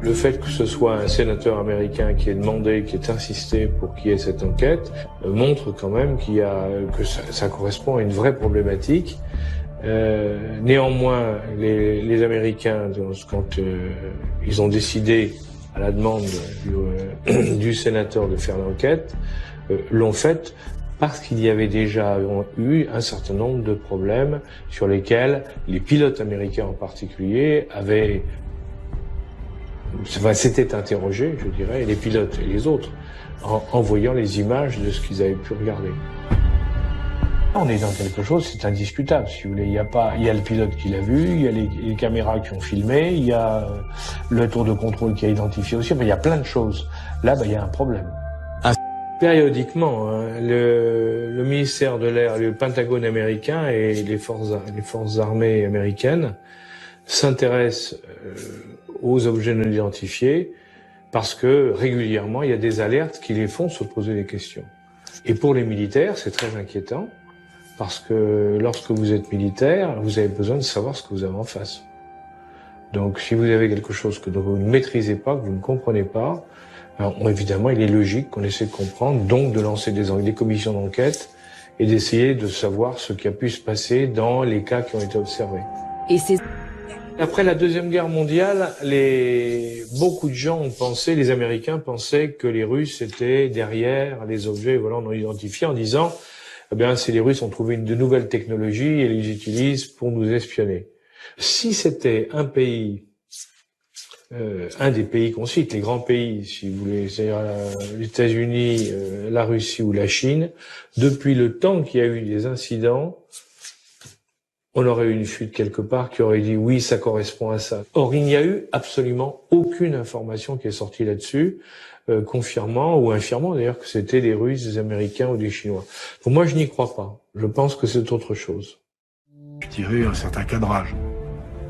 Le fait que ce soit un sénateur américain qui ait demandé, qui ait insisté pour qu'il y ait cette enquête, montre quand même que ça correspond à une vraie problématique. Néanmoins, les Américains, quand ils ont décidé, à la demande du sénateur de faire l'enquête, l'ont faite parce qu'il y avait déjà eu un certain nombre de problèmes sur lesquels les pilotes américains en particulier s'étaient interrogés, je dirais, les pilotes et les autres, en voyant les images de ce qu'ils avaient pu regarder. On est dans quelque chose, c'est indiscutable, si vous voulez. Il y a le pilote qui l'a vu, il y a les caméras qui ont filmé, il y a le tour de contrôle qui a identifié aussi. Enfin, il y a plein de choses. Là, il y a un problème. Périodiquement, le ministère de l'Air, le Pentagone américain et les forces armées américaines s'intéressent aux objets non identifiés parce que régulièrement, il y a des alertes qui les font se poser des questions. Et pour les militaires, c'est très inquiétant parce que lorsque vous êtes militaire, vous avez besoin de savoir ce que vous avez en face. Donc, si vous avez quelque chose que vous ne maîtrisez pas, que vous ne comprenez pas, alors, évidemment, il est logique qu'on essaie de comprendre, donc de lancer des commissions d'enquête et d'essayer de savoir ce qui a pu se passer dans les cas qui ont été observés. Après la Deuxième Guerre mondiale, beaucoup de gens ont pensé, les Américains pensaient que les Russes étaient derrière les objets volants non identifiés en disant eh bien, si les Russes ont trouvé de nouvelles technologies et les utilisent pour nous espionner. Si c'était un pays, un des pays qu'on cite, les grands pays, si vous voulez, c'est-à-dire les États-Unis, la Russie ou la Chine, depuis le temps qu'il y a eu des incidents, on aurait eu une fuite quelque part qui aurait dit oui, ça correspond à ça. Or, il n'y a eu absolument aucune information qui est sortie là-dessus, confirmant ou infirmant d'ailleurs que c'était des Russes, des Américains ou des Chinois. Pour moi, je n'y crois pas. Je pense que c'est autre chose. Je dirais un certain cadrage.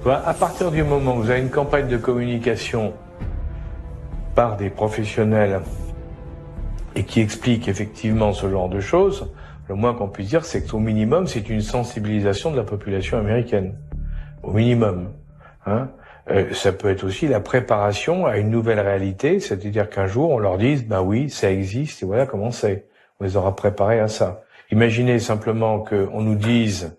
À partir du moment où vous avez une campagne de communication par des professionnels et qui expliquent effectivement ce genre de choses, le moins qu'on puisse dire, c'est qu'au minimum, c'est une sensibilisation de la population américaine. Au minimum. Ça peut être aussi la préparation à une nouvelle réalité, c'est-à-dire qu'un jour, on leur dise, ben oui, ça existe, et voilà comment c'est. On les aura préparés à ça. Imaginez simplement qu'on nous dise,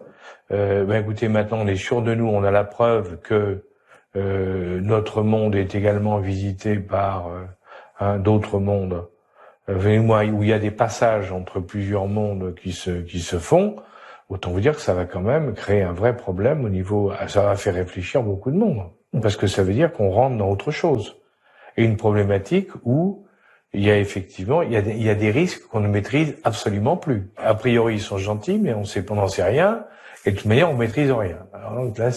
écoutez, maintenant, on est sûr de nous, on a la preuve que notre monde est également visité par d'autres mondes. Où il y a des passages entre plusieurs mondes qui se font, autant vous dire que ça va quand même créer un vrai problème au niveau, ça va faire réfléchir beaucoup de monde. Parce que ça veut dire qu'on rentre dans autre chose. Et une problématique où il y a effectivement, il y a des risques qu'on ne maîtrise absolument plus. A priori, ils sont gentils, mais on n'en sait rien. Et de toute manière, on maîtrise rien. Alors donc là,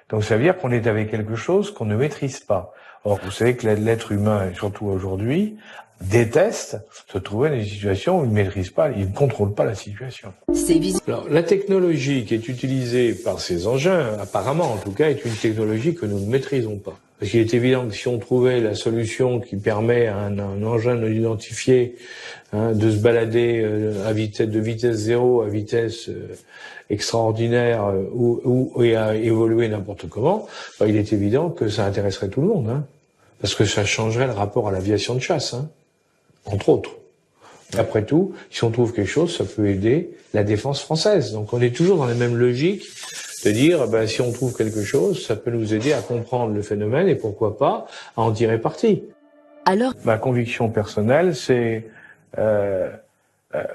donc ça veut dire qu'on est avec quelque chose qu'on ne maîtrise pas. Or, vous savez que l'être humain, surtout aujourd'hui, déteste se trouver dans des situations où il ne maîtrise pas, il ne contrôle pas la situation. Alors, la technologie qui est utilisée par ces engins, apparemment en tout cas, est une technologie que nous ne maîtrisons pas. Parce qu'il est évident que si on trouvait la solution qui permet à un engin non identifié de se balader de vitesse zéro à vitesse extraordinaire et à évoluer n'importe comment, il est évident que ça intéresserait tout le monde. Parce que ça changerait le rapport à l'aviation de chasse, entre autres. Et après tout, si on trouve quelque chose, ça peut aider la défense française. Donc on est toujours dans la même logique de dire, si on trouve quelque chose, ça peut nous aider à comprendre le phénomène et pourquoi pas à en tirer parti. Alors, ma conviction personnelle, c'est,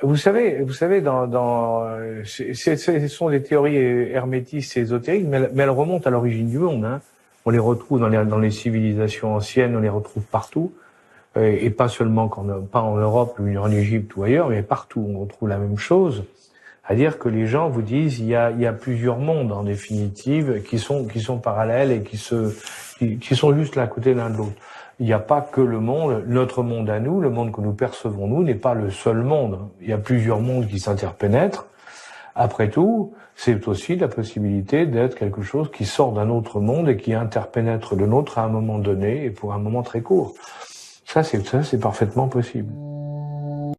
vous savez, ce sont des théories hermétistes et ésotériques, mais elles remontent à l'origine du monde. On les retrouve dans les civilisations anciennes, on les retrouve partout, et pas seulement pas en Europe, en Égypte ou ailleurs, mais partout on retrouve la même chose. C'est-à-dire que les gens vous disent il y a plusieurs mondes en définitive qui sont parallèles et qui sont juste l'un à côté l'un de l'autre. Il n'y a pas que notre monde à nous, le monde que nous percevons nous n'est pas le seul monde. Il y a plusieurs mondes qui s'interpénètrent. Après tout, c'est aussi la possibilité d'être quelque chose qui sort d'un autre monde et qui interpénètre le nôtre à un moment donné et pour un moment très court. Ça, c'est parfaitement possible.